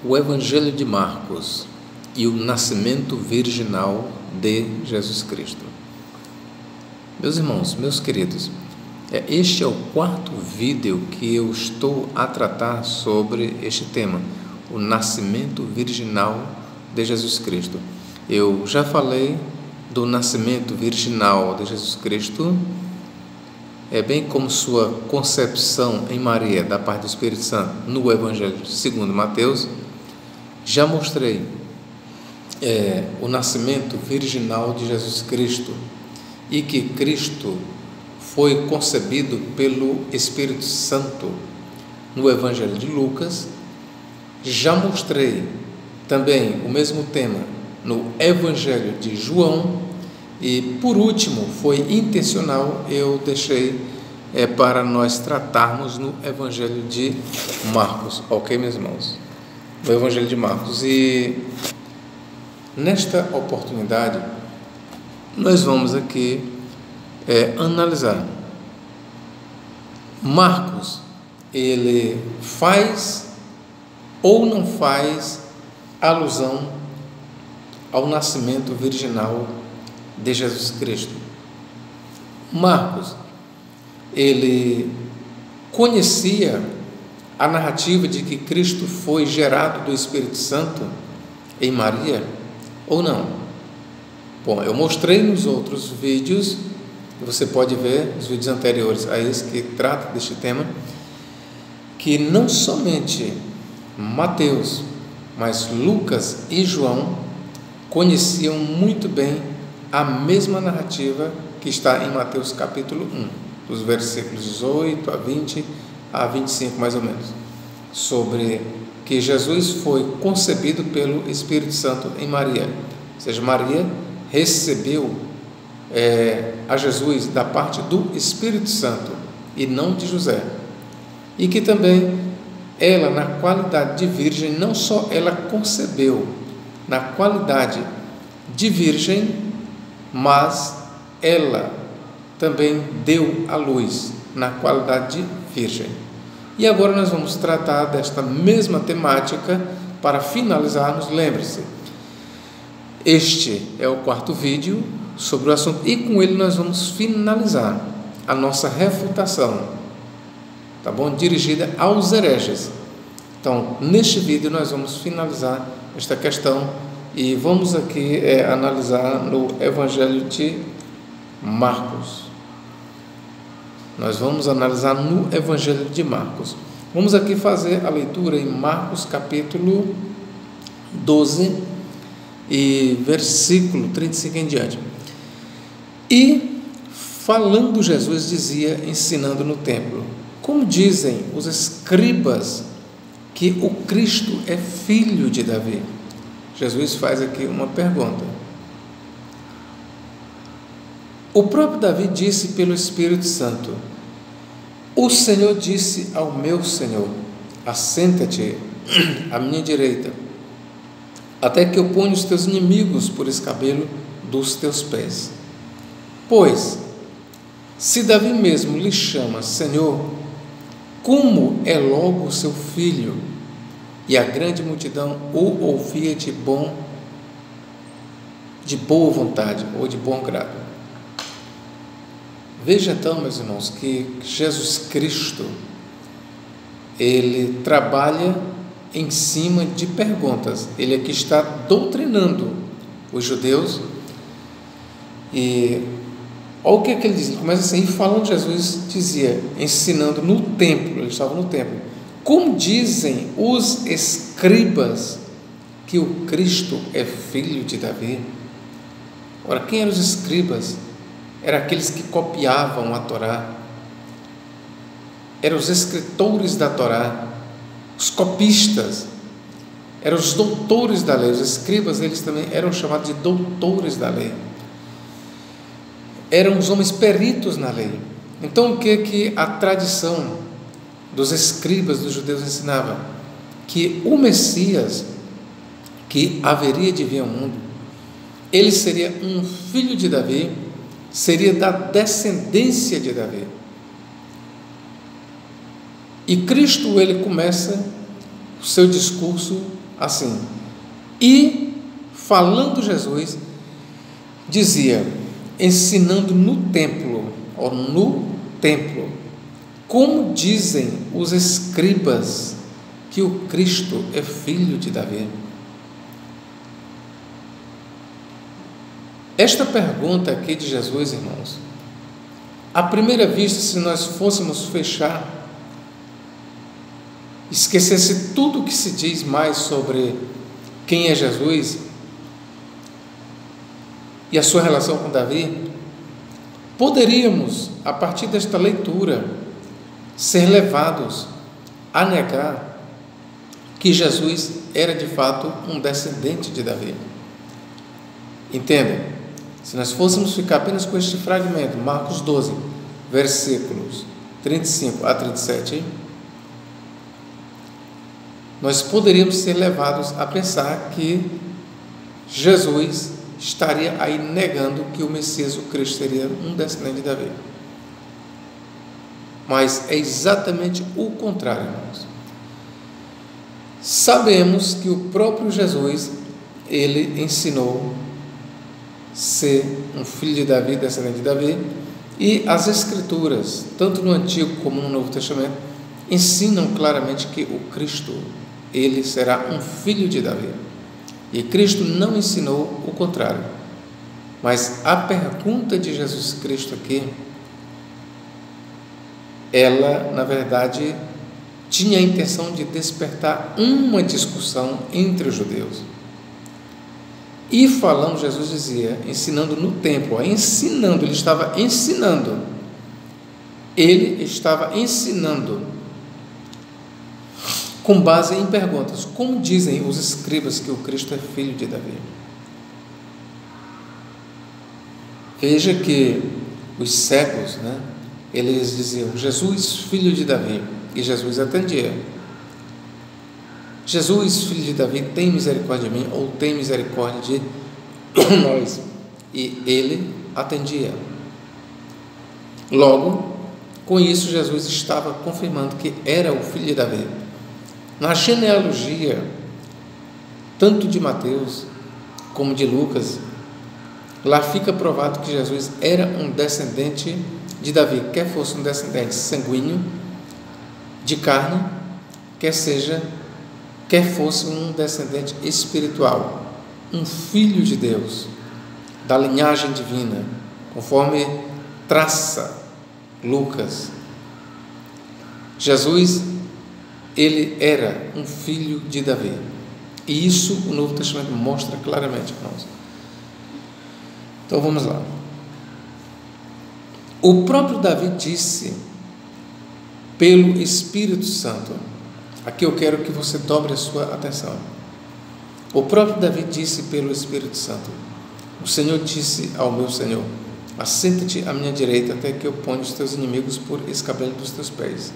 o Evangelho de Marcos e o nascimento virginal de Jesus Cristo. Meus irmãos, meus queridos, este é o quarto vídeo que eu estou a tratar sobre este tema, o nascimento virginal de Jesus Cristo. Eu já falei do nascimento virginal de Jesus Cristo, bem como sua concepção em Maria da parte do Espírito Santo no Evangelho segundo Mateus. Já mostrei o nascimento virginal de Jesus Cristo e que Cristo foi concebido pelo Espírito Santo no Evangelho de Lucas. Já mostrei também o mesmo tema no Evangelho de João. E por último, foi intencional, eu deixei para nós tratarmos no Evangelho de Marcos, ok, meus irmãos? No Evangelho de Marcos. E nesta oportunidade, nós vamos aqui analisar. Marcos, ele faz ou não faz alusão ao nascimento virginal de Jesus Cristo? Marcos, ele conhecia a narrativa de que Cristo foi gerado do Espírito Santo em Maria ou não? Bom, eu mostrei nos outros vídeos, você pode ver os vídeos anteriores a esse que trata deste tema, que não somente Mateus, mas Lucas e João conheciam muito bem a mesma narrativa que está em Mateus capítulo 1, dos versículos 18 a 20 a 25 mais ou menos, sobre que Jesus foi concebido pelo Espírito Santo em Maria, ou seja, Maria recebeu a Jesus da parte do Espírito Santo e não de José, e que também ela, na qualidade de virgem, não só ela concebeu na qualidade de virgem, mas ela também deu à luz na qualidade de virgem. E agora nós vamos tratar desta mesma temática para finalizarmos. Lembre-se, este é o quarto vídeo sobre o assunto e com ele nós vamos finalizar a nossa refutação, tá bom? Dirigida aos hereges. Então, neste vídeo nós vamos finalizar esta questão e vamos aqui analisar no Evangelho de Marcos. Nós vamos analisar no Evangelho de Marcos. Vamos aqui fazer a leitura em Marcos capítulo 12 e versículo 35 em diante. E falando Jesus dizia, ensinando no templo: como dizem os escribas que o Cristo é filho de Davi? Jesus faz aqui uma pergunta. O próprio Davi disse pelo Espírito Santo: o Senhor disse ao meu Senhor: assenta-te à minha direita, até que eu ponha os teus inimigos por escabelo dos teus pés. Pois, se Davi mesmo lhe chama Senhor, como é logo o seu filho? E a grande multidão o ouvia de boa vontade ou de bom grado. Veja então, meus irmãos, que Jesus Cristo, ele trabalha em cima de perguntas. Ele aqui está doutrinando os judeus. E olha o que é que ele diz. Ele começa assim, e falando, Jesus dizia, ensinando no templo, ele estava no templo: como dizem os escribas que o Cristo é filho de Davi? Ora, quem eram os escribas? Eram aqueles que copiavam a Torá, eram os escritores da Torá, os copistas, eram os doutores da lei. Os escribas, eles também eram chamados de doutores da lei, eram os homens peritos na lei. Então, o que a tradição dos escribas dos judeus ensinava? Que o Messias que haveria de vir ao mundo, ele seria um filho de Davi, seria da descendência de Davi. E Cristo, ele começa o seu discurso assim: e falando Jesus, dizia, ensinando no templo, como dizem os escribas que o Cristo é filho de Davi? Esta pergunta aqui de Jesus, irmãos, à primeira vista, se nós fôssemos fechar, esquecesse tudo o que se diz mais sobre quem é Jesus e a sua relação com Davi, poderíamos, a partir desta leitura, ser levados a negar que Jesus era de fato um descendente de Davi. Entendem? Se nós fôssemos ficar apenas com este fragmento, Marcos 12, versículos 35 a 37, nós poderíamos ser levados a pensar que Jesus estaria aí negando que o Messias, o Cristo, seria um descendente de Davi. Mas é exatamente o contrário, irmãos. Sabemos que o próprio Jesus, ele ensinou ser um filho de Davi, descendente de Davi, e as Escrituras, tanto no Antigo como no Novo Testamento, ensinam claramente que o Cristo, ele será um filho de Davi. E Cristo não ensinou o contrário. Mas a pergunta de Jesus Cristo aqui, ela, na verdade, tinha a intenção de despertar uma discussão entre os judeus. E falando, Jesus dizia, ensinando no templo, ele estava ensinando com base em perguntas, como dizem os escribas que o Cristo é filho de Davi? Veja que os cegos, eles diziam, Jesus, filho de Davi, e Jesus atendia, Jesus, filho de Davi, tem misericórdia de mim, ou tem misericórdia de nós, e ele atendia. Logo, com isso, Jesus estava confirmando que era o filho de Davi. Na genealogia, tanto de Mateus como de Lucas, lá fica provado que Jesus era um descendente de Davi, quer fosse um descendente sanguíneo, de carne, quer fosse um descendente espiritual, um filho de Deus, da linhagem divina, conforme traça Lucas. Jesus, ele era um filho de Davi, e isso o Novo Testamento mostra claramente, irmãos. Então vamos lá. O próprio Davi disse pelo Espírito Santo, aqui eu quero que você dobre a sua atenção. O próprio Davi disse pelo Espírito Santo, o Senhor disse ao meu Senhor, assenta-te à minha direita até que eu ponha os teus inimigos por escabelo dos teus pés.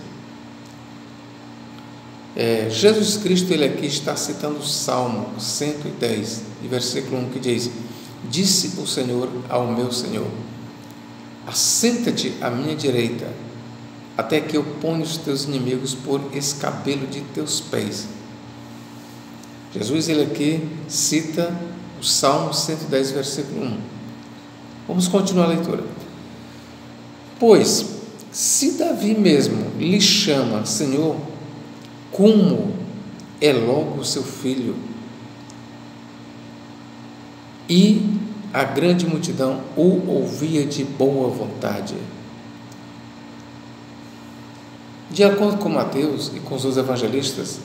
Jesus Cristo, ele aqui está citando o Salmo 110, versículo 1, que diz, disse o Senhor ao meu Senhor, assenta-te à minha direita, até que eu ponha os teus inimigos por escabelo de teus pés. Jesus, ele aqui cita o Salmo 110, versículo 1. Vamos continuar a leitura. Pois, se Davi mesmo lhe chama Senhor, como é logo seu filho? E a grande multidão o ouvia de boa vontade. De acordo com Mateus e com os outros evangelistas,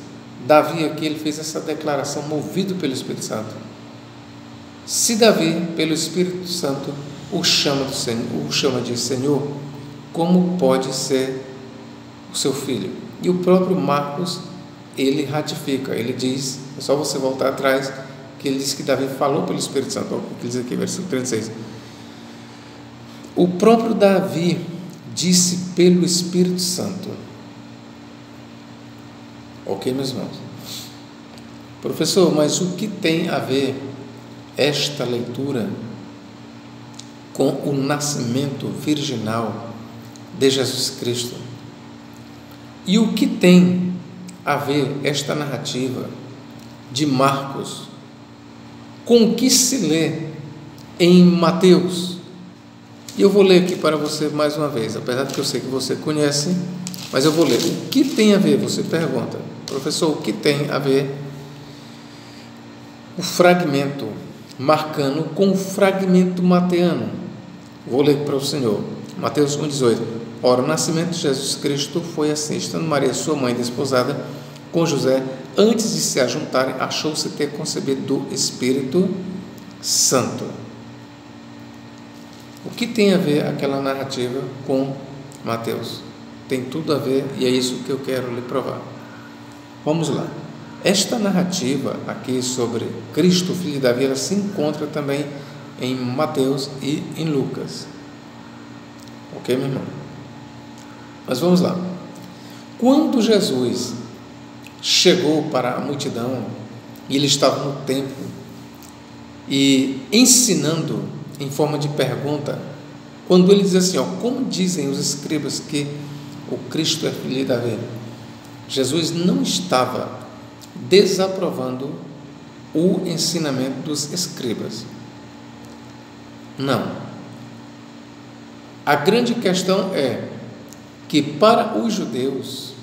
Davi aqui ele fez essa declaração movido pelo Espírito Santo. Se Davi, pelo Espírito Santo, o chama de Senhor, como pode ser o seu filho? E o próprio Marcos, ele ratifica, ele diz, é só você voltar atrás, que ele diz que Davi falou pelo Espírito Santo, olha o que diz aqui, versículo 36. O próprio Davi disse pelo Espírito Santo. Ok, meus irmãos? Professor, mas o que tem a ver esta leitura com o nascimento virginal de Jesus Cristo? E o que tem a ver esta narrativa de Marcos com o que se lê em Mateus. E eu vou ler aqui para você mais uma vez, apesar de que eu sei que você conhece, mas eu vou ler. O que tem a ver? Você pergunta, professor, o que tem a ver o fragmento marcano com o fragmento mateano? Vou ler para o senhor. Mateus 1,18. Ora, o nascimento de Jesus Cristo foi assim: estando Maria, sua mãe, desposada com José, antes de se ajuntarem, achou-se ter concebido do Espírito Santo. O que tem a ver aquela narrativa com Mateus? Tem tudo a ver, e é isso que eu quero lhe provar. Vamos lá. Esta narrativa aqui sobre Cristo, filho de Davi, ela se encontra também em Mateus e em Lucas. Ok, meu irmão? Mas vamos lá. Quando Jesus chegou para a multidão, e ele estava no templo, e ensinando em forma de pergunta, quando ele diz assim, como dizem os escribas que o Cristo é filho de Davi? Jesus não estava desaprovando o ensinamento dos escribas. Não. A grande questão é que para os judeus,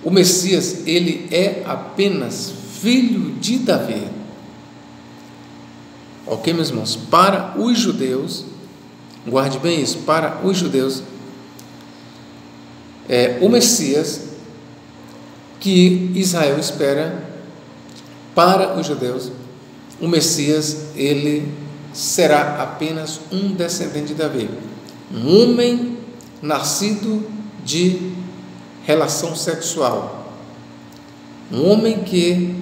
o Messias, ele é apenas filho de Davi. Ok, meus irmãos? Para os judeus, guarde bem isso, para os judeus, o Messias que Israel espera, para os judeus, o Messias, ele será apenas um descendente de Davi, um homem nascido de relação sexual, um homem que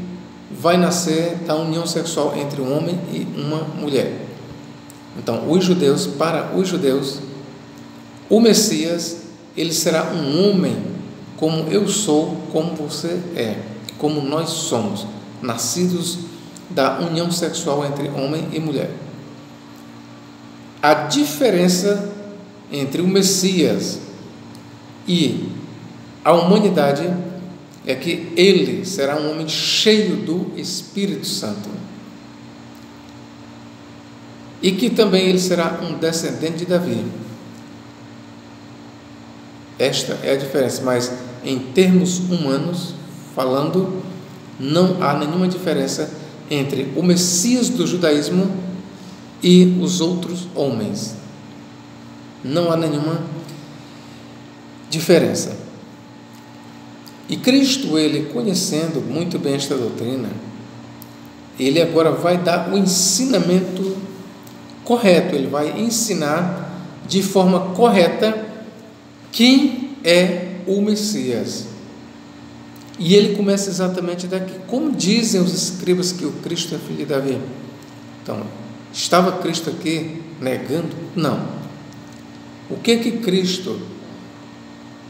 vai nascer da união sexual entre um homem e uma mulher. Então, os judeus, para os judeus, o Messias, ele será um homem como eu sou, como você é, como nós somos, nascidos da união sexual entre homem e mulher. A diferença entre o Messias e a humanidade é que ele será um homem cheio do Espírito Santo e que também ele será um descendente de Davi. Esta é a diferença, mas em termos humanos falando, não há nenhuma diferença entre o Messias do judaísmo e os outros homens. Não há nenhuma diferença. E Cristo, ele conhecendo muito bem esta doutrina, ele agora vai dar o ensinamento correto, ele vai ensinar de forma correta quem é o Messias. E ele começa exatamente daqui. Como dizem os escribas que o Cristo é filho de Davi? Então, estava Cristo aqui negando? Não. O que Cristo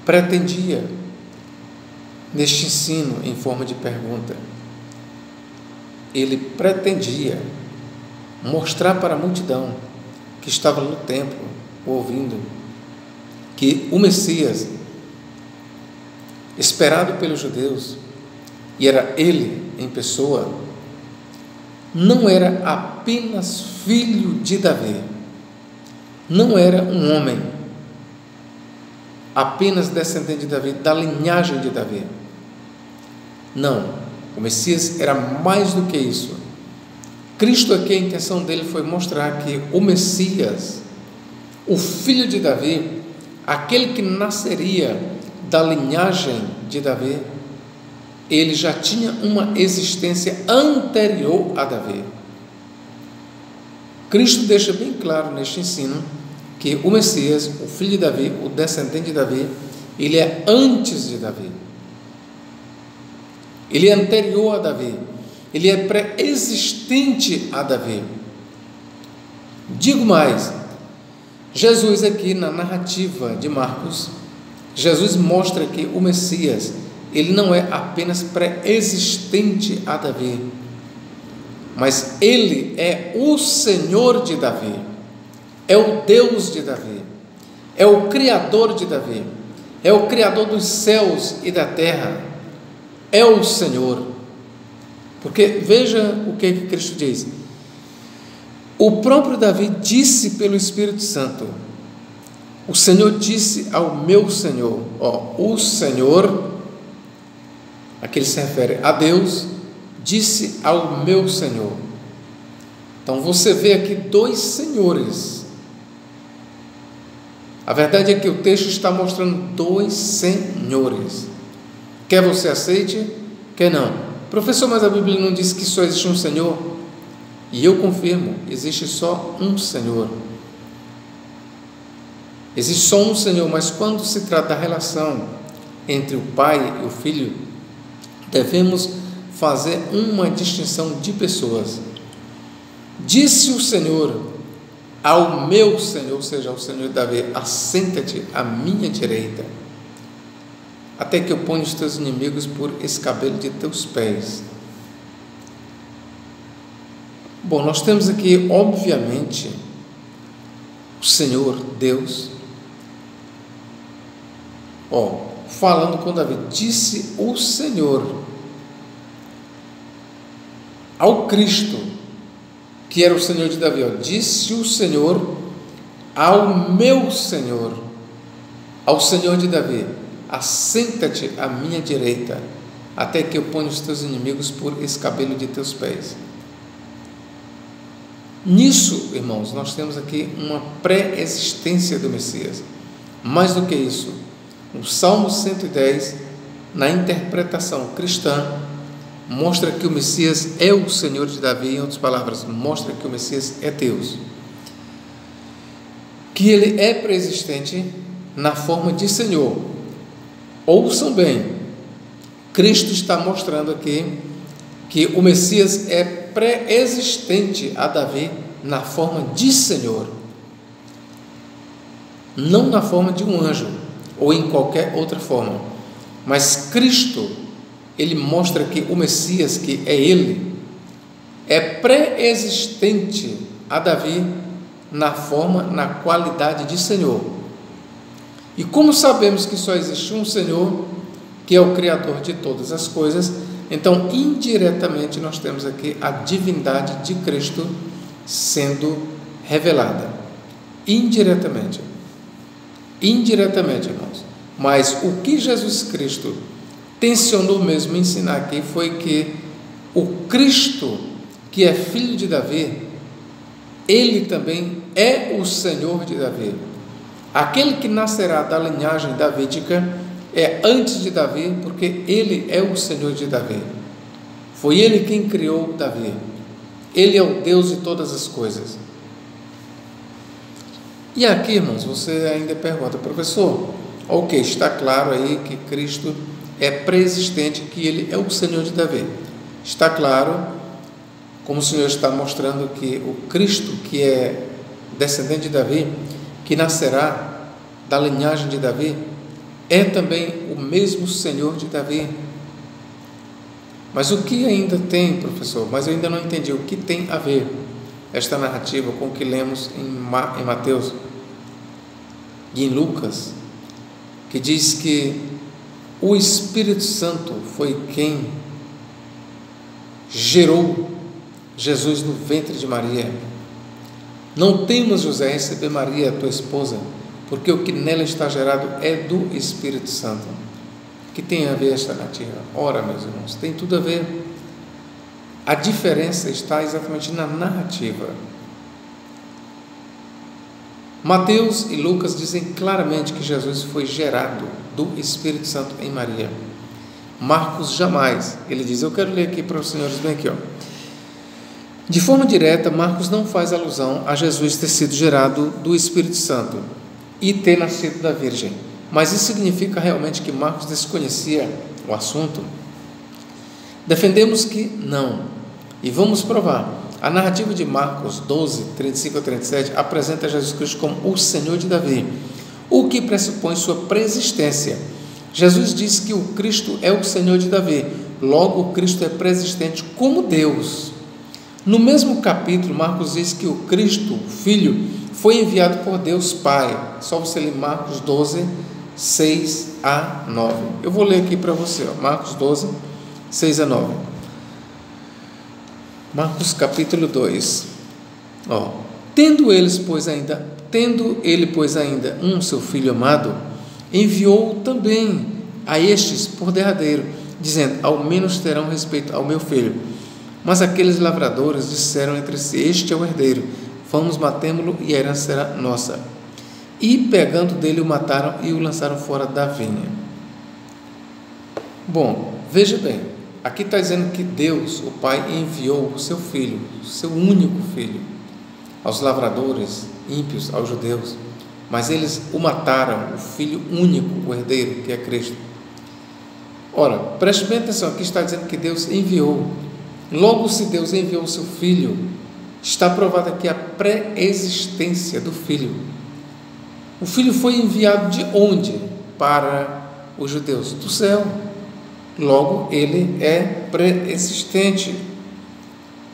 pretendia neste ensino em forma de pergunta? Ele pretendia mostrar para a multidão que estava no templo ouvindo que o Messias, esperado pelos judeus, e era ele em pessoa, não era apenas filho de Davi, não era um homem apenas descendente de Davi, da linhagem de Davi. Não, o Messias era mais do que isso. Cristo aqui, a intenção dele foi mostrar que o Messias, o filho de Davi, aquele que nasceria da linhagem de Davi, ele já tinha uma existência anterior a Davi. Cristo deixa bem claro neste ensino que o Messias, o filho de Davi, o descendente de Davi, ele é antes de Davi, ele é anterior a Davi, ele é pré-existente a Davi. Digo mais, Jesus aqui na narrativa de Marcos, Jesus mostra que o Messias, ele não é apenas pré-existente a Davi, mas ele é o Senhor de Davi, é o Deus de Davi, é o Criador de Davi, é o Criador dos céus e da terra, é o Senhor. Porque veja o que Cristo diz. O próprio Davi disse pelo Espírito Santo: o Senhor disse ao meu Senhor. O Senhor, a que ele se refere a Deus, disse ao meu Senhor. Então você vê aqui dois senhores. A verdade é que o texto está mostrando dois senhores. Quer você aceite, quer não. Professor, mas a Bíblia não diz que só existe um Senhor? E eu confirmo, existe só um Senhor. Existe só um Senhor, mas quando se trata da relação entre o Pai e o Filho, devemos fazer uma distinção de pessoas. Disse o Senhor ao meu Senhor, ou seja, ao Senhor de Davi: assenta-te à minha direita, até que eu ponha os teus inimigos por escabelo de teus pés. Bom, nós temos aqui, obviamente, o Senhor, Deus, falando com Davi. Disse o Senhor ao Cristo, que era o Senhor de Davi, disse o Senhor ao meu Senhor, ao Senhor de Davi: assenta-te à minha direita, até que eu ponha os teus inimigos por escabelo de teus pés. Nisso, irmãos, nós temos aqui uma pré-existência do Messias. Mais do que isso, o Salmo 110, na interpretação cristã, mostra que o Messias é o Senhor de Davi. Em outras palavras, mostra que o Messias é Deus, que ele é pré-existente na forma de Senhor. Ouçam bem, Cristo está mostrando aqui que o Messias é pré-existente a Davi na forma de Senhor, não na forma de um anjo ou em qualquer outra forma, mas Cristo, ele mostra que o Messias, que é ele, é pré-existente a Davi na forma, na qualidade de Senhor. E como sabemos que só existe um Senhor, que é o Criador de todas as coisas, então indiretamente nós temos aqui a divindade de Cristo sendo revelada. Indiretamente, irmãos. Mas o que Jesus Cristo tensionou mesmo ensinar aqui foi que o Cristo, que é filho de Davi, ele também é o Senhor de Davi. Aquele que nascerá da linhagem davídica é antes de Davi, porque ele é o Senhor de Davi. Foi ele quem criou Davi. Ele é o Deus de todas as coisas. E aqui, irmãos, você ainda pergunta: professor, ok, está claro aí que Cristo é pré-existente, que ele é o Senhor de Davi. Está claro, como o Senhor está mostrando, que o Cristo, que é descendente de Davi, que nascerá da linhagem de Davi, é também o mesmo Senhor de Davi. Mas o que ainda tem, professor? Mas eu ainda não entendi o que tem a ver esta narrativa com o que lemos em Mateus e em Lucas, que diz que o Espírito Santo foi quem gerou Jesus no ventre de Maria. Não temas, José, receber Maria, tua esposa, porque o que nela está gerado é do Espírito Santo. O que tem a ver esta narrativa? Ora, meus irmãos, tem tudo a ver. A diferença está exatamente na narrativa. Mateus e Lucas dizem claramente que Jesus foi gerado do Espírito Santo em Maria. Marcos jamais. Ele diz, eu quero ler aqui para os senhores bem aqui, De forma direta, Marcos não faz alusão a Jesus ter sido gerado do Espírito Santo e ter nascido da Virgem. Mas isso significa realmente que Marcos desconhecia o assunto? Defendemos que não. E vamos provar. A narrativa de Marcos 12, 35 a 37 apresenta Jesus Cristo como o Senhor de Davi, o que pressupõe sua preexistência. Jesus diz que o Cristo é o Senhor de Davi, logo o Cristo é preexistente como Deus. No mesmo capítulo, Marcos diz que o Cristo, o Filho, foi enviado por Deus Pai. Só você ler Marcos 12, 6 a 9. Eu vou ler aqui para você, Marcos 12, 6 a 9. Marcos capítulo 2. Tendo ele, pois, ainda seu filho amado, enviou também a estes por derradeiro, dizendo: ao menos terão respeito ao meu filho. Mas aqueles lavradores disseram entre si: este é o herdeiro, vamos, matemo-lo, e a herança será nossa. E pegando dele o mataram e o lançaram fora da vinha. Bom, veja bem, aqui está dizendo que Deus, o Pai, enviou o seu filho, o seu único filho, aos lavradores ímpios, aos judeus, mas eles o mataram, o filho único, o herdeiro, que é Cristo. Ora, preste bem atenção, aqui está dizendo que Deus enviou. Logo, se Deus enviou o seu filho, está provada aqui a pré-existência do filho. O filho foi enviado de onde? Para os judeus? Do céu. Logo, ele é pré-existente.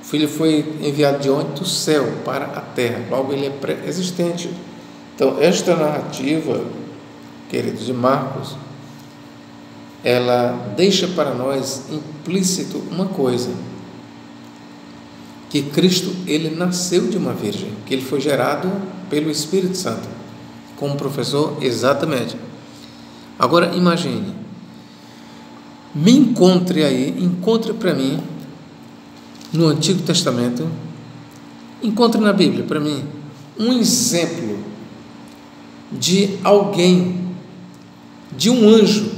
O filho foi enviado de onde? Do céu para a terra. Logo, ele é pré-existente. Então, esta narrativa, queridos, de Marcos, ela deixa para nós implícito uma coisa: que Cristo, ele nasceu de uma virgem, que ele foi gerado pelo Espírito Santo. Como professor, exatamente. Agora, imagine, encontre para mim, no Antigo Testamento, encontre na Bíblia para mim, um exemplo de alguém, de um anjo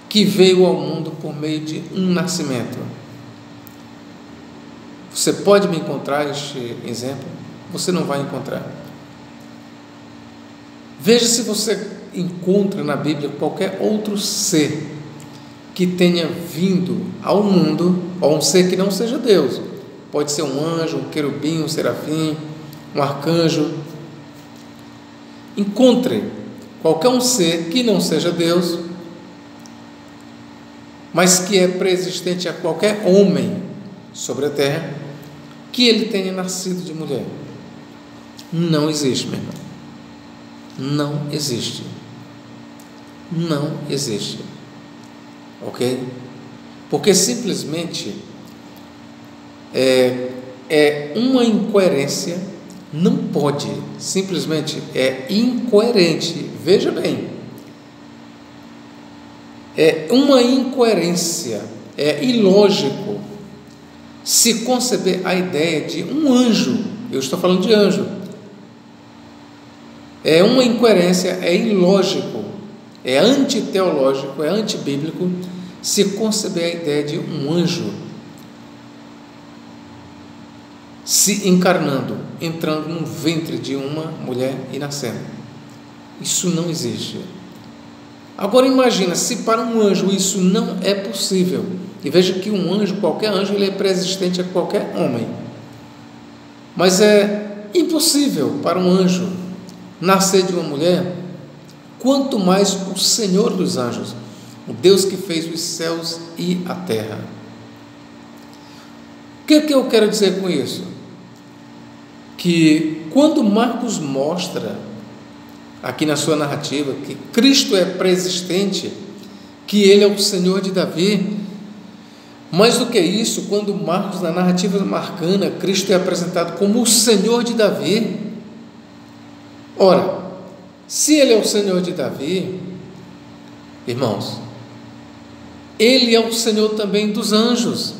que veio ao mundo por meio de um nascimento. Você pode me encontrar este exemplo? Você não vai encontrar. Veja se você encontra na Bíblia qualquer outro ser que tenha vindo ao mundo, ou um ser que não seja Deus. Pode ser um anjo, um querubim, um serafim, um arcanjo. Encontre qualquer um ser que não seja Deus, mas que é pré-existente a qualquer homem sobre a terra, que ele tenha nascido de mulher. Não existe, meu irmão. Não existe. Não existe. Ok? Porque simplesmente é uma incoerência. Não pode, simplesmente é incoerente. Veja bem, é uma incoerência, é ilógico se conceber a ideia de um anjo. Eu estou falando de anjo. É uma incoerência, é ilógico, é antiteológico, é antibíblico se conceber a ideia de um anjo se encarnando, entrando no ventre de uma mulher e nascendo. Isso não existe. Agora imagina, se para um anjo isso não é possível, e veja que um anjo, qualquer anjo, ele é pré-existente a qualquer homem, mas é impossível para um anjo nascer de uma mulher, quanto mais o Senhor dos anjos, o Deus que fez os céus e a terra. O que é que eu quero dizer com isso? Que quando Marcos mostra aqui na sua narrativa que Cristo é pré-existente, que ele é o Senhor de Davi, mais do que isso, quando Marcos, na narrativa marcana, Cristo é apresentado como o Senhor de Davi. Ora, se ele é o Senhor de Davi, irmãos, ele é o Senhor também dos anjos,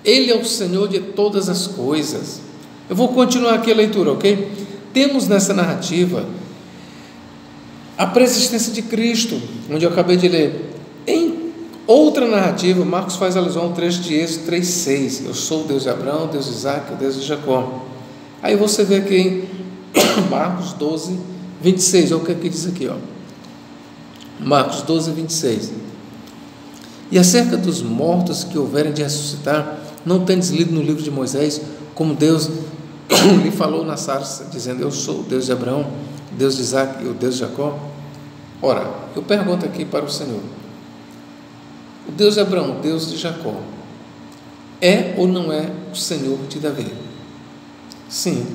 ele é o Senhor de todas as coisas. Eu vou continuar aqui a leitura, ok? Temos nessa narrativa a pré-existência de Cristo, onde eu acabei de ler. Em outra narrativa, Marcos faz alusão ao trecho de Êxodo 3,6. Eu sou o Deus de Abraão, Deus de Isaac, o Deus de Jacó. Aí você vê aqui em Marcos 12, 26, olha o que aqui diz aqui, ó. Marcos 12, 26. E acerca dos mortos que houverem de ressuscitar, não tendes lido no livro de Moisés, como Deus lhe falou na sarça, dizendo: eu sou o Deus de Abraão, Deus de Isaac e o Deus de Jacó? Ora, eu pergunto aqui para o Senhor: o Deus de Abraão, o Deus de Jacó, é ou não é o Senhor de Davi? Sim.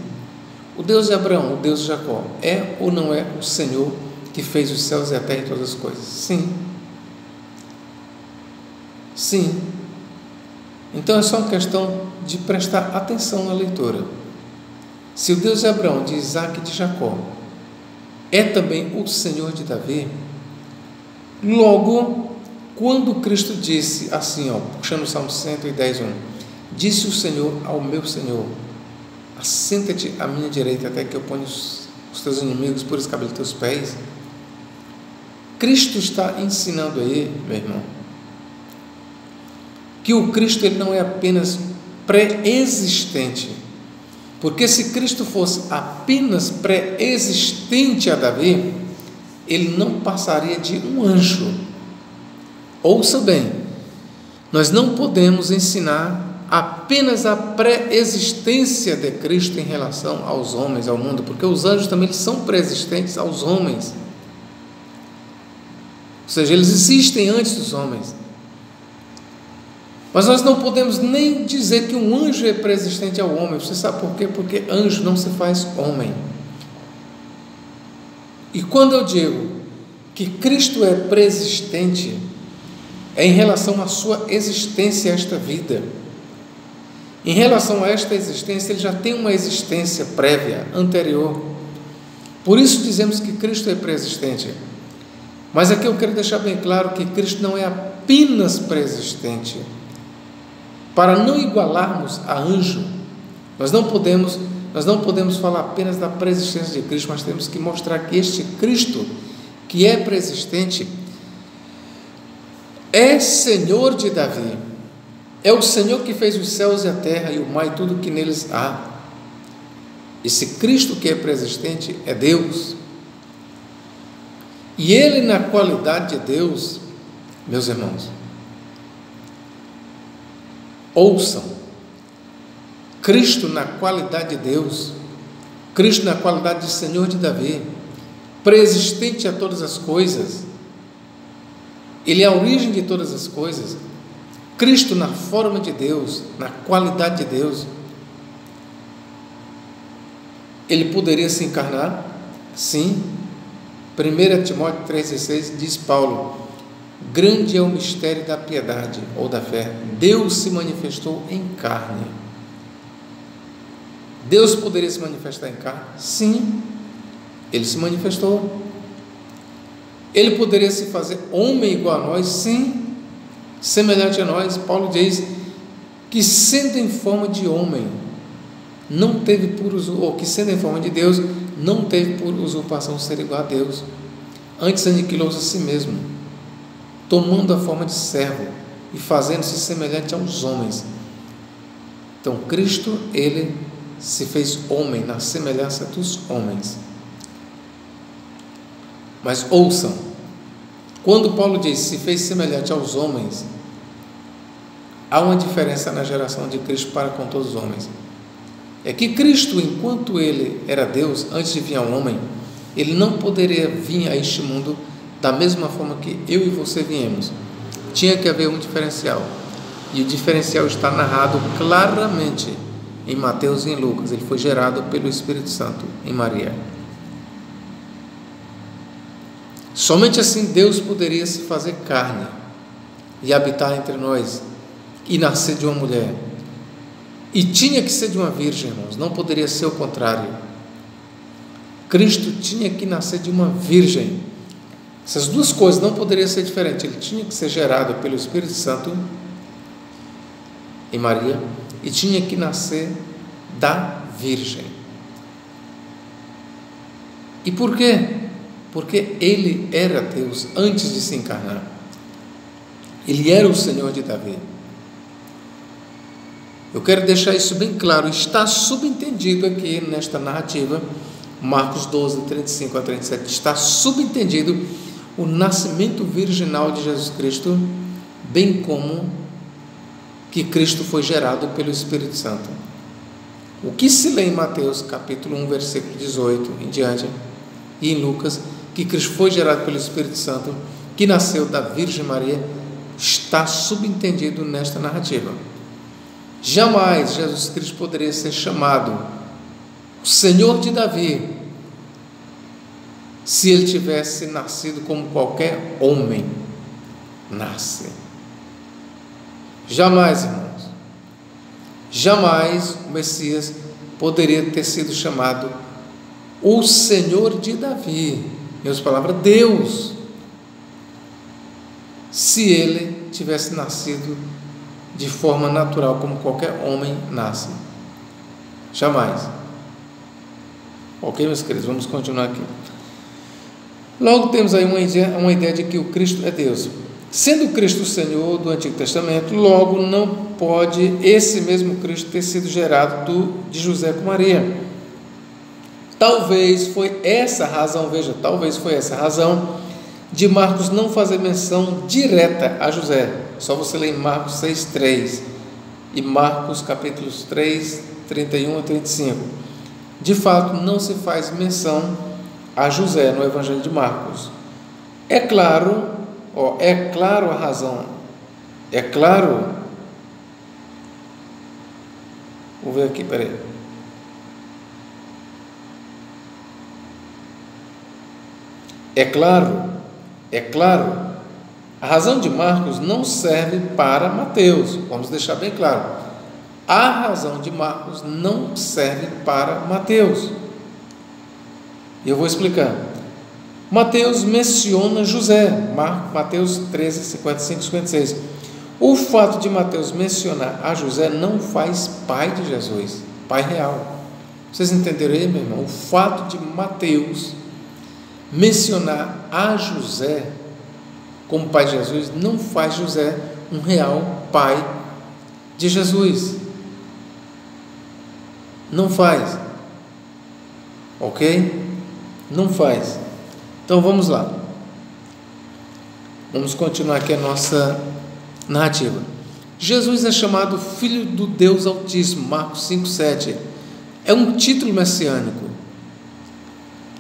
O Deus de Abraão, o Deus de Jacó, é ou não é o Senhor que fez os céus e a terra e todas as coisas? Sim. Sim. Então é só uma questão de prestar atenção na leitura. Se o Deus de Abraão, de Isaac e de Jacó é também o Senhor de Davi, logo, quando Cristo disse assim, puxando o Salmo 110:1, disse o Senhor ao meu Senhor, assenta-te à minha direita até que eu ponha os teus inimigos por escabelo dos teus pés. Cristo está ensinando aí, meu irmão, que o Cristo ele não é apenas pré-existente, porque se Cristo fosse apenas pré-existente a Davi, ele não passaria de um anjo. Ouça bem, nós não podemos ensinar apenas a pré-existência de Cristo em relação aos homens, ao mundo, porque os anjos também eles são pré-existentes aos homens, ou seja, eles existem antes dos homens. Mas nós não podemos nem dizer que um anjo é pré-existente ao homem. Você sabe por quê? Porque anjo não se faz homem. E quando eu digo que Cristo é pré-existente, é em relação à sua existência esta vida. Em relação a esta existência, ele já tem uma existência prévia, anterior. Por isso dizemos que Cristo é pré-existente. Mas aqui eu quero deixar bem claro que Cristo não é apenas pré-existente. Para não igualarmos a anjo, nós não podemos falar apenas da pré-existência de Cristo, mas temos que mostrar que este Cristo, que é pré-existente, é Senhor de Davi, é o Senhor que fez os céus e a terra e o mar e tudo que neles há. Esse Cristo que é pré-existente é Deus, e Ele na qualidade de Deus, meus irmãos, ouçam, Cristo na qualidade de Deus, Cristo na qualidade de Senhor de Davi, pré-existente a todas as coisas, Ele é a origem de todas as coisas, Cristo na forma de Deus, na qualidade de Deus, Ele poderia se encarnar? Sim. 1 Timóteo 3,16 diz Paulo, grande é o mistério da piedade ou da fé, Deus se manifestou em carne. Deus poderia se manifestar em carne? Sim, Ele se manifestou. Ele poderia se fazer homem igual a nós? Sim, semelhante a nós. Paulo diz que sendo em forma de homem, não teve por usurpação, ou que sendo em forma de Deus, não teve por usurpação ser igual a Deus, antes aniquilou-se a si mesmo, tomando a forma de servo e fazendo-se semelhante aos homens. Então Cristo, Ele se fez homem na semelhança dos homens. Mas ouçam, quando Paulo diz se fez semelhante aos homens, há uma diferença na geração de Cristo para com todos os homens. É que Cristo, enquanto Ele era Deus, antes de vir ao homem, Ele não poderia vir a este mundo da mesma forma que eu e você viemos. Tinha que haver um diferencial, e o diferencial está narrado claramente em Mateus e em Lucas. Ele foi gerado pelo Espírito Santo em Maria. Somente assim Deus poderia se fazer carne e habitar entre nós e nascer de uma mulher. E tinha que ser de uma virgem, irmãos, não poderia ser o contrário. Cristo tinha que nascer de uma virgem. Essas duas coisas não poderiam ser diferentes. Ele tinha que ser gerado pelo Espírito Santo em Maria e tinha que nascer da virgem. E por quê? Porque Ele era Deus antes de se encarnar. Ele era o Senhor de Davi. Eu quero deixar isso bem claro, está subentendido aqui nesta narrativa, Marcos 12, 35 a 37, está subentendido o nascimento virginal de Jesus Cristo, bem como que Cristo foi gerado pelo Espírito Santo. O que se lê em Mateus capítulo 1, versículo 18 em diante, e em Lucas, que Cristo foi gerado pelo Espírito Santo, que nasceu da Virgem Maria, está subentendido nesta narrativa. Jamais Jesus Cristo poderia ser chamado o Senhor de Davi se ele tivesse nascido como qualquer homem nasce. Jamais, irmãos, jamais o Messias poderia ter sido chamado o Senhor de Davi, em outras palavras, Deus, se ele tivesse nascido de forma natural, como qualquer homem nasce. Jamais. Ok, meus queridos, vamos continuar aqui. Logo temos aí uma ideia de que o Cristo é Deus. Sendo Cristo o Senhor do Antigo Testamento, logo não pode esse mesmo Cristo ter sido gerado de José com Maria. Talvez foi essa a razão, veja, talvez foi essa a razão de Marcos não fazer menção direta a José. Só você ler em Marcos 6,3 e Marcos capítulos 3, 31 a 35. De fato, não se faz menção a José no Evangelho de Marcos. É claro a razão. É claro. Vou ver aqui, peraí. É claro, a razão de Marcos não serve para Mateus, vamos deixar bem claro. A razão de Marcos não serve para Mateus. E eu vou explicar. Mateus menciona José, Mateus 13, 55 e 56. O fato de Mateus mencionar a José não faz pai de Jesus, pai real. Vocês entenderam aí, meu irmão? O fato de Mateus mencionar a José como pai de Jesus não faz José um real pai de Jesus. Não faz. Ok? Não faz. Então vamos lá. Vamos continuar aqui a nossa narrativa. Jesus é chamado Filho do Deus Altíssimo, Marcos 5,7. É um título messiânico.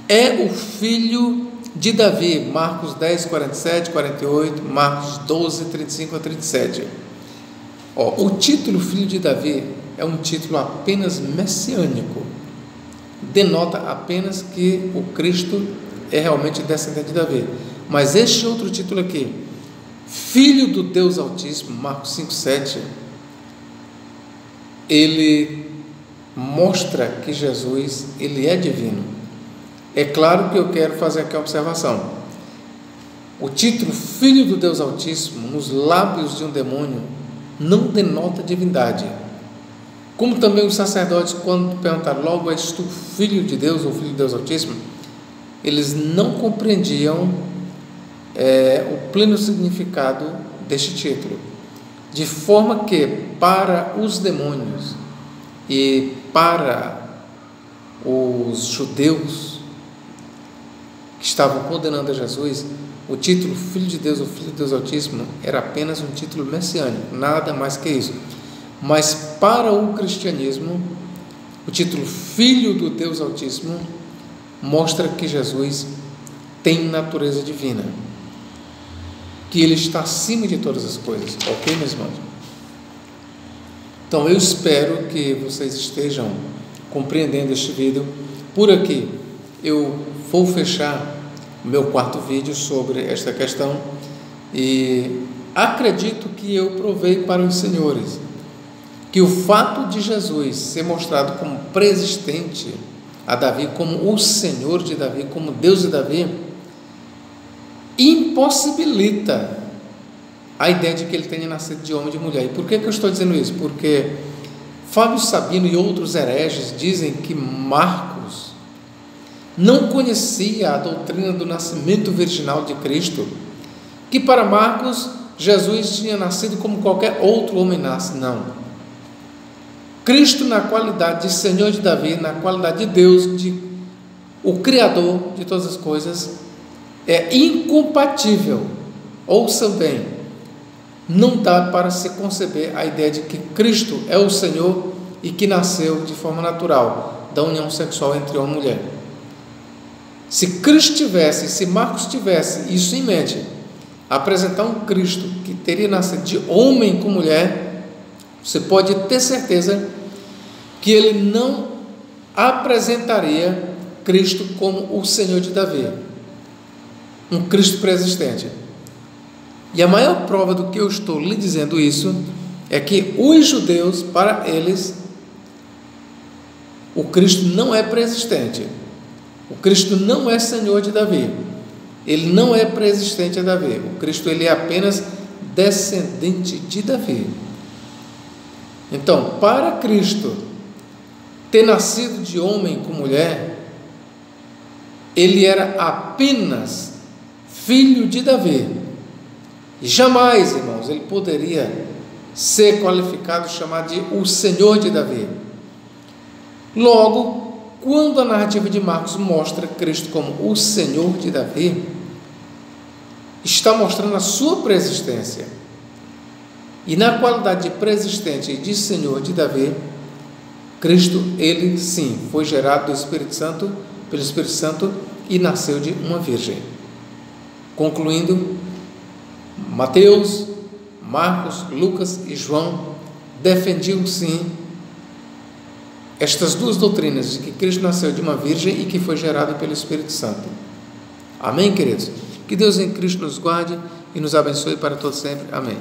É o filho de Davi, Marcos 10, 47, 48, Marcos 12, 35 a 37. O título Filho de Davi é um título apenas messiânico, denota apenas que o Cristo é realmente descendente de Davi. Mas este outro título aqui, Filho do Deus Altíssimo, Marcos 5, 7, ele mostra que Jesus, ele é divino. É claro que eu quero fazer aqui a observação. O título Filho do Deus Altíssimo, nos lábios de um demônio, não denota divindade. Como também os sacerdotes, quando perguntaram, logo és tu Filho de Deus ou Filho de Deus Altíssimo, eles não compreendiam o pleno significado deste título. De forma que, para os demônios e para os judeus que estavam condenando a Jesus, o título Filho de Deus ou Filho de Deus Altíssimo era apenas um título messiânico, nada mais que isso. Mas para o cristianismo, o título Filho do Deus Altíssimo mostra que Jesus tem natureza divina, que ele está acima de todas as coisas, ok, meus irmãos? Então eu espero que vocês estejam compreendendo este vídeo. Por aqui eu vou fechar o meu quarto vídeo sobre esta questão e acredito que eu provei para os senhores que o fato de Jesus ser mostrado como preexistente a Davi, como o Senhor de Davi, como Deus de Davi, impossibilita a ideia de que ele tenha nascido de homem e de mulher. E por que eu estou dizendo isso? Porque Fábio Sabino e outros hereges dizem que Marcos não conhecia a doutrina do nascimento virginal de Cristo, que para Marcos Jesus tinha nascido como qualquer outro homem nasce. Não. Cristo, na qualidade de Senhor de Davi, na qualidade de Deus, o Criador de todas as coisas, é incompatível. Ouçam bem, não dá para se conceber a ideia de que Cristo é o Senhor e que nasceu de forma natural da união sexual entre homem e mulher. Se Cristo tivesse, se Marcos tivesse isso em mente, apresentar um Cristo que teria nascido de homem com mulher, você pode ter certeza que ele não apresentaria Cristo como o Senhor de Davi, um Cristo preexistente. E a maior prova do que eu estou lhe dizendo isso é que os judeus, para eles, o Cristo não é pré-existente. O Cristo não é Senhor de Davi. Ele não é pré-existente a Davi. O Cristo, ele é apenas descendente de Davi. Então, para Cristo ter nascido de homem com mulher, ele era apenas filho de Davi. E jamais, irmãos, ele poderia ser qualificado, chamado de o Senhor de Davi. Logo, quando a narrativa de Marcos mostra Cristo como o Senhor de Davi, está mostrando a sua preexistência. E na qualidade de preexistente e de Senhor de Davi, Cristo, ele sim, foi gerado do Espírito Santo, pelo Espírito Santo, e nasceu de uma virgem. Concluindo, Mateus, Marcos, Lucas e João defendiam sim estas duas doutrinas, de que Cristo nasceu de uma virgem e que foi gerado pelo Espírito Santo. Amém, queridos? Que Deus em Cristo nos guarde e nos abençoe para todos sempre. Amém.